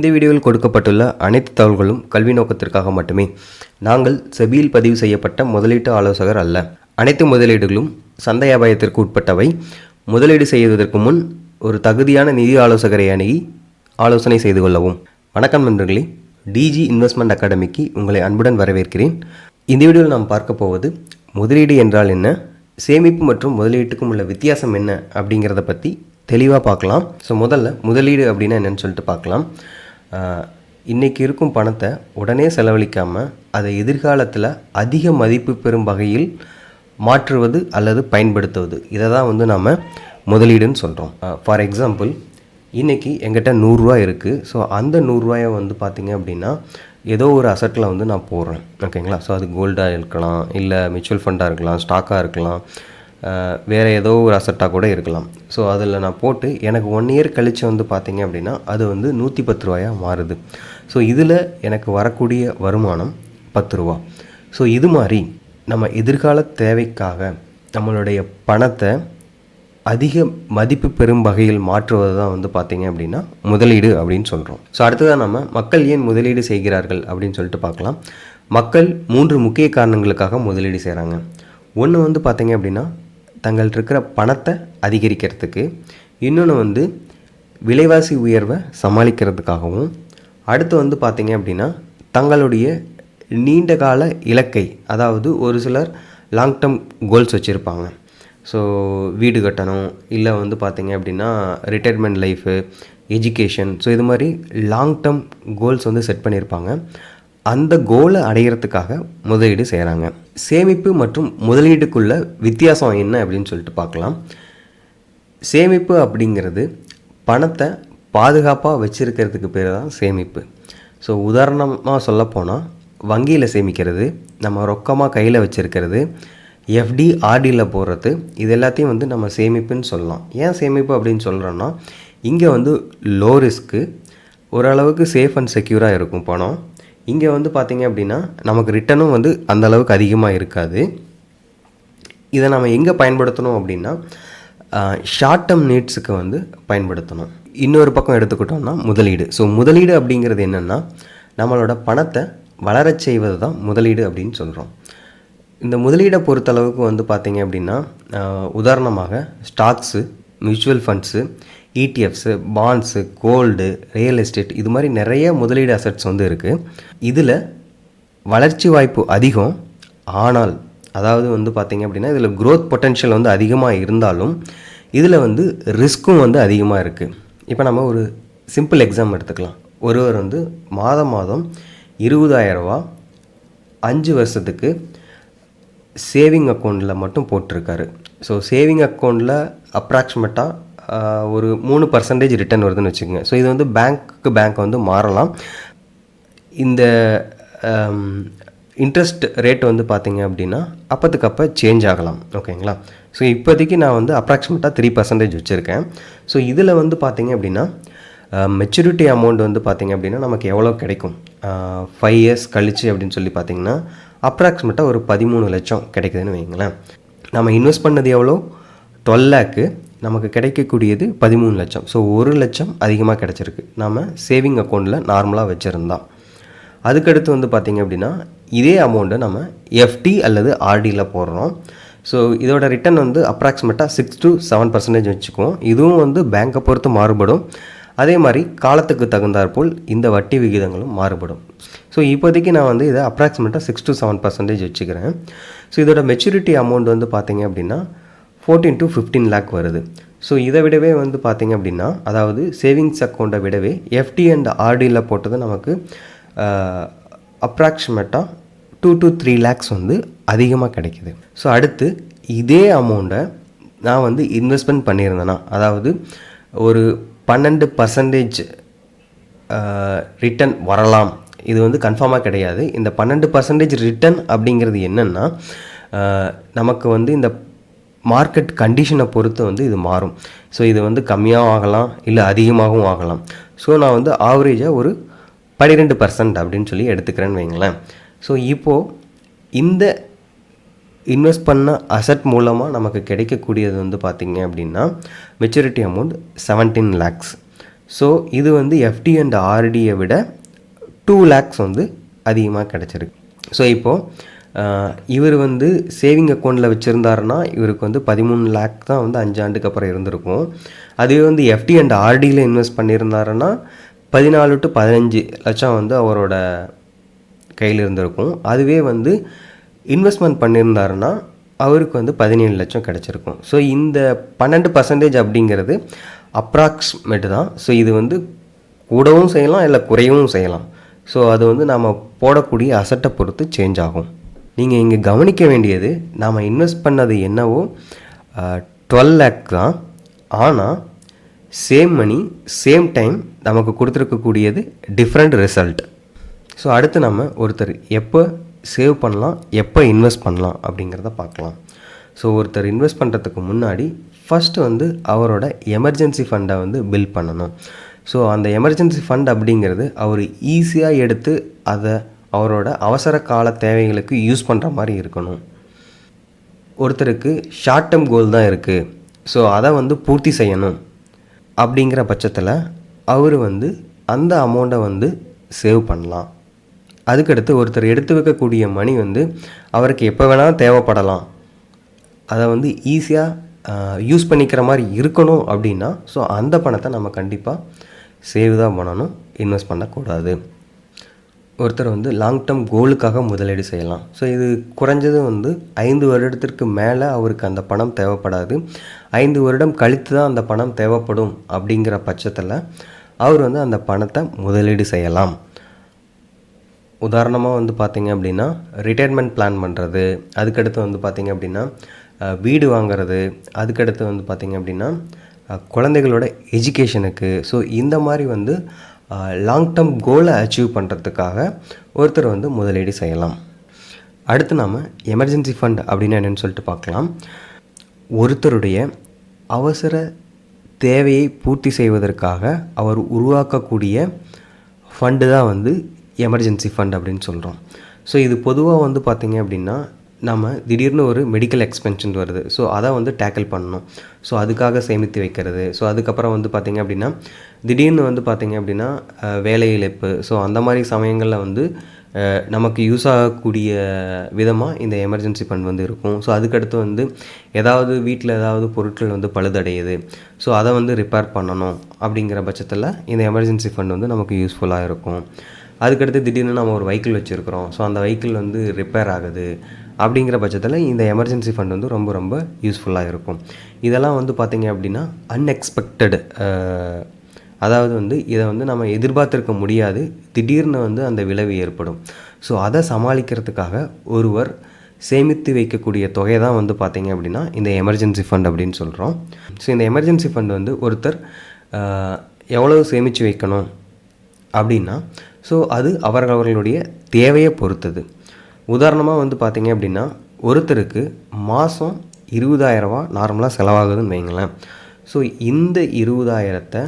இந்த வீடியோவில் கொடுக்கப்பட்டுள்ள அனைத்து தகவல்களும் கல்வி நோக்கத்திற்காக மட்டுமே. நாங்கள் செபியில் பதிவு செய்யப்பட்ட முதலீட்டு ஆலோசகர் அல்ல. அனைத்து முதலீடுகளும் சந்தை அபாயத்திற்கு உட்பட்டவை. முதலீடு செய்வதற்கு முன் ஒரு தகுதியான நிதி ஆலோசகரை அணுகி ஆலோசனை செய்து கொள்ளவும். வணக்கம் நண்பர்களே, டிஜி இன்வெஸ்ட்மெண்ட் அகாடமிக்கு உங்களை அன்புடன் வரவேற்கிறேன். இந்த வீடியோவில் நாம் பார்க்க போவது முதலீடு என்றால் என்ன, சேமிப்பு மற்றும் முதலீட்டுக்கும் உள்ள வித்தியாசம் என்ன அப்படிங்கிறத பற்றி தெளிவாக பார்க்கலாம். ஸோ முதல்ல முதலீடு அப்படின்னா என்னென்னு சொல்லிட்டு பார்க்கலாம். இன்றைக்கி இருக்கும் பணத்தை உடனே செலவழிக்காமல் அதை எதிர்காலத்தில் அதிக மதிப்பு பெறும் வகையில் மாற்றுவது அல்லது பயன்படுத்துவது, இதை தான் நம்ம முதலீடுன்னு சொல்கிறோம். ஃபார் எக்ஸாம்பிள், இன்றைக்கி எங்கிட்ட 100 ரூபா இருக்குது. ஸோ அந்த 100 ரூபாயை பார்த்திங்க அப்படின்னா ஏதோ ஒரு அசட்டில் நான் போடுறேன், ஓகேங்களா. ஸோ அது கோல்டாக இருக்கலாம், இல்லை மியூச்சுவல் ஃபண்டாக இருக்கலாம், ஸ்டாக்காக இருக்கலாம், வேறு ஏதோ ஒரு அசட்டாக கூட இருக்கலாம். ஸோ அதில் நான் போட்டு எனக்கு 1 இயர் கழித்து பார்த்திங்க அப்படின்னா அது 110 ரூபாயாக மாறுது. ஸோ இதில் எனக்கு வரக்கூடிய வருமானம் 10 ரூபா. ஸோ இது மாதிரி நம்ம எதிர்கால தேவைக்காக நம்மளுடைய பணத்தை அதிக மதிப்பு பெறும் வகையில் மாற்றுவது தான் பார்த்திங்க அப்படின்னா முதலீடு அப்படின்னு சொல்கிறோம். ஸோ அடுத்ததாக நம்ம மக்கள் ஏன் முதலீடு செய்கிறார்கள் அப்படின்னு சொல்லிட்டு பார்க்கலாம். மக்கள் 3 முக்கிய காரணங்களுக்காக முதலீடு செய்கிறாங்க. ஒன்று பார்த்திங்க அப்படின்னா தங்கள்கிட்ட இருக்கிற பணத்தை அதிகரிக்கிறதுக்கு, இன்னொன்று விலைவாசி உயர்வை சமாளிக்கிறதுக்காகவும், அடுத்து பார்த்திங்க அப்படின்னா தங்களுடைய நீண்ட கால இலக்கை, அதாவது ஒரு சிலர் லாங் டேர்ம் கோல்ஸ் வச்சுருப்பாங்க. ஸோ வீடு கட்டணும், இல்லை பார்த்திங்க அப்படின்னா ரிட்டையர்மெண்ட் லைஃபு, எஜுகேஷன், ஸோ இது மாதிரி லாங் டேர்ம் கோல்ஸ் செட் பண்ணியிருப்பாங்க. அந்த கோலை அடைகிறதுக்காக முதலீடு செய்கிறாங்க. சேமிப்பு மற்றும் முதலீடுக்குள்ள வித்தியாசம் என்ன அப்படின்னு சொல்லிட்டு பார்க்கலாம். சேமிப்பு அப்படிங்கிறது பணத்தை பாதுகாப்பாக வச்சுருக்கிறதுக்கு பேர் தான் சேமிப்பு. ஸோ உதாரணமாக சொல்லப்போனால் வங்கியில் சேமிக்கிறது, நம்ம ரொக்கமாக கையில் வச்சுருக்கிறது, எஃப்டி ஆர்டியில் போடுறது, இது எல்லாத்தையும் நம்ம சேமிப்புன்னு சொல்லலாம். ஏன் சேமிப்பு அப்படின்னு சொல்கிறோன்னா, இங்கே லோ ரிஸ்க்கு, ஓரளவுக்கு சேஃப் அண்ட் செக்யூராக இருக்கும் பணம். இங்கே பார்த்திங்க அப்படின்னா நமக்கு ரிட்டனும் அந்த அளவுக்கு அதிகமாக இருக்காது. இதை நம்ம எங்கே பயன்படுத்தணும் அப்படின்னா ஷார்ட் டேர்ம் நீட்ஸுக்கு பயன்படுத்தணும். இன்னொரு பக்கம் எடுத்துக்கிட்டோம்னா முதலீடு. ஸோ முதலீடு அப்படிங்கிறது என்னென்னா நம்மளோட பணத்தை வளரச் செய்வது தான் முதலீடு அப்படின்னு சொல்கிறோம். இந்த முதலீடை பொறுத்தளவுக்கு பார்த்திங்க அப்படின்னா உதாரணமாக stocks, mutual funds, ETFs, bonds, gold, real estate, இது மாதிரி நிறைய முதலீடு அசட்ஸ் இருக்குது. இதில் வளர்ச்சி வாய்ப்பு அதிகம். ஆனால் அதாவது பார்த்திங்க அப்படின்னா இதில் க்ரோத் பொட்டென்ஷியல் அதிகமாக இருந்தாலும் இதில் ரிஸ்க்கும் அதிகமாக இருக்குது. இப்போ நம்ம ஒரு சிம்பிள் எக்ஸாம் எடுத்துக்கலாம். ஒருவர் மாதம் 20,000 ரூபா 5 வருஷத்துக்கு சேவிங் அக்கௌண்ட்டில் மட்டும் போட்டிருக்காரு. ஸோ சேவிங் அக்கௌண்ட்டில் அப்ராக்சிமேட்டாக ஒரு 3% ரிட்டர்ன் வருதுன்னு வச்சுக்கோங்க. ஸோ இது பேங்க்கு பேங்க் மாறலாம். இந்த இன்ட்ரெஸ்ட் ரேட் பார்த்திங்க அப்படின்னா அப்போதுக்கு அப்போ சேஞ்ச் ஆகலாம், ஓகேங்களா. ஸோ இப்போதைக்கு நான் அப்ராக்சிமேட்டாக 3% வச்சுருக்கேன். ஸோ இதில் பார்த்திங்க அப்படின்னா மெச்சூரிட்டி அமௌண்ட் பார்த்திங்க அப்படின்னா நமக்கு எவ்வளோ கிடைக்கும் 5 இயர்ஸ் கழிச்சு அப்படின்னு சொல்லி பார்த்திங்கன்னா அப்ராக்சிமேட்டாக ஒரு 13 லட்சம் கிடைக்குதுன்னு வைங்களேன். நம்ம இன்வெஸ்ட் பண்ணது எவ்வளோ 12 லேக்கு, நமக்கு கிடைக்கக்கூடியது 13 லட்சம். ஸோ 1 லட்சம் அதிகமாக கிடச்சிருக்கு நம்ம சேவிங் அக்கௌண்ட்டில் நார்மலாக வச்சுருந்தோம். அதுக்கடுத்து பார்த்திங்க அப்படின்னா இதே அமௌண்ட்டை நம்ம எஃப்டி அல்லது ஆர்டியில் போடுறோம். ஸோ இதோட ரிட்டர்ன் அப்ராக்சிமேட்டாக 6 to 7% வச்சுக்குவோம். இதுவும் பேங்க்கை பொறுத்து மாறுபடும். அதே மாதிரி காலத்துக்கு தகுந்தாற்போல் இந்த வட்டி விகிதங்களும் மாறுபடும். ஸோ இப்போதைக்கு நான் இதை அப்ராக்சிமேட்டாக 6 to 7% வச்சுக்கிறேன். ஸோ இதோட மெச்சூரிட்டி அமௌண்ட் பார்த்திங்க அப்படின்னா 14 to 15 லேக் வருது. ஸோ இதை விடவே பார்த்திங்க அப்படின்னா அதாவது சேவிங்ஸ் அக்கௌண்ட்டை விடவே எஃப்டி அண்ட் ஆர்டியில் போட்டது நமக்கு அப்ராக்சிமேட்டாக 2 to 3 லேக்ஸ் அதிகமாக கிடைக்கிது. ஸோ அடுத்து இதே அமௌண்ட்டை நான் இன்வெஸ்ட்மெண்ட் பண்ணியிருந்தேன்னா, அதாவது ஒரு 12% ரிட்டன் வரலாம். இது கன்ஃபார்மாக கிடையாது. இந்த 12% ரிட்டன் அப்படிங்கிறது என்னென்னா நமக்கு இந்த மார்க்கெட் கண்டிஷனை பொறுத்து இது மாறும். ஸோ இது கம்மியாகவும் ஆகலாம், இல்லை அதிகமாகவும் ஆகலாம். ஸோ நான் ஆவரேஜாக ஒரு 12% அப்படின்னு சொல்லி எடுத்துக்கிறேன்னு வைங்களேன். ஸோ இப்போது இந்த இன்வெஸ்ட் பண்ண அசட் மூலமாக நமக்கு கிடைக்கக்கூடியது பார்த்திங்க அப்படின்னா மெச்சூரிட்டி அமௌண்ட் 17 லேக்ஸ். ஸோ இது வந்து எஃப்டி அண்ட் ஆர்டியை விட 2 lakhs வந்து அதிகமாக கிடச்சிருக்கு. ஸோ இப்போது இவர் வந்து சேவிங் அக்கௌண்ட்டில் வச்சுருந்தாருன்னா இவருக்கு வந்து 13 lakh தான் வந்து 5 ஆண்டுக்கு அப்புறம் இருந்திருக்கும். அதுவே வந்து எஃப்டி அண்ட் ஆர்டியில் இன்வெஸ்ட் பண்ணியிருந்தாருன்னா 14 to 15 லட்சம் வந்து அவரோட கையில் இருந்திருக்கும். அதுவே வந்து இன்வெஸ்ட்மெண்ட் பண்ணியிருந்தாருன்னா அவருக்கு வந்து 17 லட்சம் கிடச்சிருக்கும். ஸோ இந்த 12% அப்படிங்கிறது அப்ராக்சிமேட்டு தான். ஸோ இது வந்து கூடவும் செய்யலாம் இல்லை குறையவும் செய்யலாம். ஸோ அது வந்து நாம் போடக்கூடிய அசட்டை பொறுத்து சேஞ்ச் ஆகும். நீங்கள் இங்கே கவனிக்க வேண்டியது நாம் இன்வெஸ்ட் பண்ணது என்னவோ 12 lakh தான். ஆனால் சேம் மணி சேம் டைம் நமக்கு கொடுத்துருக்கக்கூடியது டிஃப்ரெண்ட் ரிசல்ட். ஸோ அடுத்து நம்ம ஒருத்தர் எப்போ சேவ் பண்ணலாம், எப்போ இன்வெஸ்ட் பண்ணலாம் அப்படிங்கிறத பார்க்கலாம். ஸோ ஒருத்தர் இன்வெஸ்ட் பண்ணுறதுக்கு முன்னாடி ஃபஸ்ட்டு வந்து அவரோட எமர்ஜென்சி ஃபண்டை வந்து பில்ட் பண்ணணும். ஸோ அந்த எமர்ஜென்சி ஃபண்ட் அப்படிங்கிறது அவர் ஈஸியாக எடுத்து அதை அவரோட அவசர கால தேவைகளுக்கு யூஸ் பண்ணுற மாதிரி இருக்கணும். ஒருத்தருக்கு ஷார்ட் டேர்ம் கோல் தான் இருக்குது, ஸோ அதை வந்து பூர்த்தி செய்யணும் அப்படிங்கிற பட்சத்தில் அவர் வந்து அந்த அமௌண்ட்டை வந்து சேவ் பண்ணலாம். அதுக்கடுத்து ஒருத்தர் எடுத்து வைக்கக்கூடிய மணி வந்து அவருக்கு எப்போ வேணால் தேவைப்படலாம், அதை வந்து ஈஸியாக யூஸ் பண்ணிக்கிற மாதிரி இருக்கணும் அப்படின்னா ஸோ அந்த பணத்தை நம்ம கண்டிப்பாக சேவ் தான் பண்ணணும், இன்வெஸ்ட் பண்ணக்கூடாது. ஒருத்தர் வந்து லாங் டேர்ம் கோலுக்காக முதலீடு செய்யலாம். ஸோ இது குறைஞ்சது வந்து 5 வருடத்திற்கு மேலே அவருக்கு அந்த பணம் தேவைப்படாது. 5 வருடம் கழித்து தான் அந்த பணம் தேவைப்படும் அப்படிங்கிற பட்சத்தில் அவர் வந்து அந்த பணத்தை முதலீடு செய்யலாம். உதாரணமாக வந்து பார்த்திங்க அப்படின்னா ரிட்டையர்மெண்ட் பிளான் பண்ணுறது, அதுக்கடுத்து வந்து பார்த்திங்க அப்படின்னா வீடு வாங்கிறது, அதுக்கடுத்து வந்து பார்த்திங்க அப்படின்னா குழந்தைகளோட எஜுகேஷனுக்கு. ஸோ இந்த மாதிரி வந்து லாங் டேர்ம் கோலை அச்சீவ் பண்ணுறதுக்காக ஒருத்தர் வந்து முதலீடு செய்யலாம். அடுத்து நாம் எமர்ஜென்சி ஃபண்ட் அப்படின்னா என்னென்னு சொல்லிட்டு பார்க்கலாம். ஒருத்தருடைய அவசர தேவையை பூர்த்தி செய்வதற்காக அவர் உருவாக்கக்கூடிய ஃபண்டு தான் வந்து எமர்ஜென்சி ஃபண்ட் அப்படின்னு சொல்கிறோம். ஸோ இது பொதுவாக வந்து பார்த்திங்க அப்படின்னா நம்ம திடீர்னு ஒரு மெடிக்கல் எக்ஸ்பென்ஷன் வருது, ஸோ அதை வந்து டேக்கிள் பண்ணணும். ஸோ அதுக்காக சேமித்து வைக்கிறது. ஸோ அதுக்கப்புறம் வந்து பார்த்திங்க அப்படின்னா திடீர்னு வந்து பார்த்திங்க அப்படின்னா வேலை இழப்பு. ஸோ அந்த மாதிரி சமயங்களில் வந்து நமக்கு யூஸ் ஆகக்கூடிய விதமாக இந்த எமர்ஜென்சி ஃபண்ட் வந்து இருக்கும். ஸோ அதுக்கடுத்து வந்து ஏதாவது வீட்டில் ஏதாவது பொருட்கள் வந்து பழுதடையுது, ஸோ அதை வந்து ரிப்பேர் பண்ணணும் அப்படிங்கிற பட்சத்தில் இந்த எமர்ஜென்சி ஃபண்ட் வந்து நமக்கு யூஸ்ஃபுல்லாக இருக்கும். அதுக்கடுத்து திடீர்னு நம்ம ஒரு வெஹிக்கிள் வச்சுருக்கிறோம், ஸோ அந்த வெஹிக்கிள் வந்து ரிப்பேர் ஆகுது அப்படிங்கிற பட்சத்தில் இந்த எமர்ஜென்சி ஃபண்ட் வந்து ரொம்ப ரொம்ப யூஸ்ஃபுல்லாக இருக்கும். இதெல்லாம் வந்து பார்த்திங்க அப்படின்னா அன்எக்ஸ்பெக்டட், அதாவது வந்து இதை வந்து நம்ம எதிர்பார்த்திருக்க முடியாது, திடீர்னு வந்து அந்த விளைவு ஏற்படும். ஸோ அதை சமாளிக்கிறதுக்காக ஒருவர் சேமித்து வைக்கக்கூடிய தொகை தான் வந்து பார்த்திங்க அப்படின்னா இந்த எமர்ஜென்சி ஃபண்ட் அப்படின்னு சொல்கிறோம். ஸோ இந்த எமர்ஜென்சி ஃபண்ட் வந்து ஒருத்தர் எவ்வளவு சேமித்து வைக்கணும் அப்படின்னா ஸோ அது அவர்களுடைய தேவையை பொறுத்தது. உதாரணமாக வந்து பார்த்திங்க அப்படின்னா ஒருத்தருக்கு மாதம் 20,000 ரூபா நார்மலாக செலவாகுதுன்னு வைங்களேன். ஸோ இந்த 20,000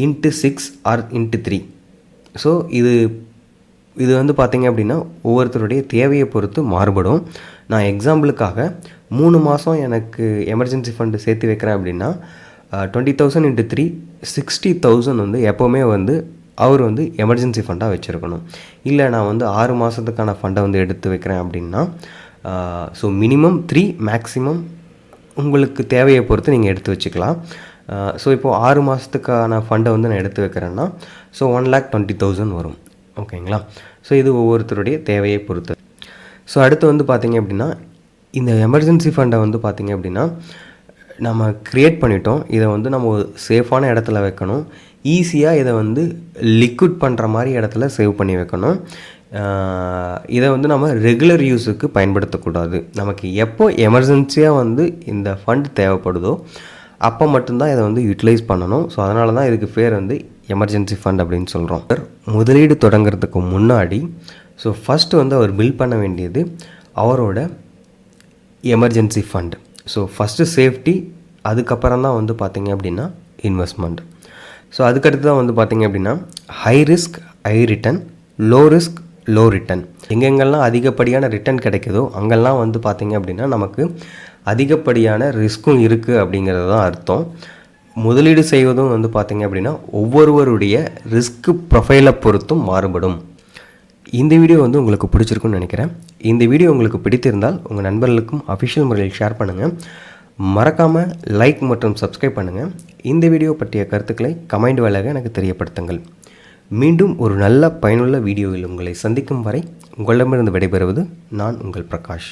இன்ட்டு 6 ஆர் இன்ட்டு 3. ஸோ இது வந்து பார்த்திங்க அப்படின்னா ஒவ்வொருத்தருடைய தேவையை பொறுத்து மாறுபடும். நான் எக்ஸாம்பிளுக்காக 3 மாதம் எனக்கு எமர்ஜென்சி ஃபண்டு சேர்த்து வைக்கிறேன் அப்படின்னா 20,000 இன்ட்டு 3 60,000 வந்து எப்போவுமே வந்து அவர் வந்து எமர்ஜென்சி ஃபண்டாக வச்சுருக்கணும். இல்லை நான் வந்து 6 மாதத்துக்கான ஃபண்டை வந்து எடுத்து வைக்கிறேன் அப்படின்னா ஸோ மினிமம் 3, மேக்ஸிமம் உங்களுக்கு தேவையை பொறுத்து நீங்கள் எடுத்து வச்சுக்கலாம். ஸோ இப்போது 6 மாதத்துக்கான ஃபண்டை வந்து நான் எடுத்து வைக்கிறேன்னா ஸோ 1,20,000 வரும். ஓகேங்களா? ஸோ இது ஒவ்வொருத்தருடைய தேவையை பொறுத்து. ஸோ அடுத்து வந்து பார்த்திங்க அப்படின்னா இந்த எமர்ஜென்சி ஃபண்டை வந்து பார்த்திங்க அப்படின்னா நம்ம க்ரியேட் பண்ணிட்டோம். இதை வந்து நம்ம ஒரு சேஃபான இடத்துல வைக்கணும். ஈஸியாக இதை வந்து லிக்விட் பண்ணுற மாதிரி இடத்துல சேவ் பண்ணி வைக்கணும். இதை வந்து நம்ம ரெகுலர் யூஸுக்கு பயன்படுத்தக்கூடாது. நமக்கு எப்போ எமர்ஜென்சியாக வந்து இந்த ஃபண்ட் தேவைப்படுதோ அப்போ மட்டும்தான் இதை வந்து யூட்டிலைஸ் பண்ணணும். ஸோ அதனால தான் இதுக்கு பேர் வந்து எமர்ஜென்சி ஃபண்ட் அப்படின்னு சொல்கிறோம். முதலீடு தொடங்கிறதுக்கு முன்னாடி ஸோ ஃபஸ்ட்டு வந்து அவர் பில்ட் பண்ண வேண்டியது அவரோட emergency fund. So first safety, அதுக்கப்புறம் தான் வந்து பார்த்திங்க அப்படின்னா இன்வெஸ்ட்மெண்ட். ஸோ அதுக்கடுத்து தான் வந்து பார்த்திங்க அப்படின்னா high risk high return, low risk low return. எங்கெங்கெல்லாம் அதிகப்படியான ரிட்டன் கிடைக்குதோ அங்கெல்லாம் வந்து பார்த்திங்க அப்படின்னா நமக்கு அதிகப்படியான ரிஸ்க்கும் இருக்குது அப்படிங்கிறது தான் அர்த்தம். முதலீடு செய்வதும் வந்து பார்த்திங்க அப்படின்னா ஒவ்வொருவருடைய ரிஸ்க் ப்ரொஃபைலை பொறுத்தும் மாறுபடும். இந்த வீடியோ வந்து உங்களுக்கு பிடிச்சிருக்குன்னு நினைக்கிறேன். இந்த வீடியோ உங்களுக்கு பிடித்திருந்தால் உங்கள் நண்பர்களுக்கும் அஃபிஷியல் முறையில் ஷேர் பண்ணுங்கள். மறக்காமல் லைக் மற்றும் சப்ஸ்கிரைப் பண்ணுங்கள். இந்த வீடியோ பற்றிய கருத்துக்களை கமெண்ட் வாயிலாக எனக்கு தெரியப்படுத்துங்கள். மீண்டும் ஒரு நல்ல பயனுள்ள வீடியோவில் உங்களை சந்திக்கும் வரை உங்களிடமிருந்து விடைபெறுவது நான் உங்கள் பிரகாஷ்.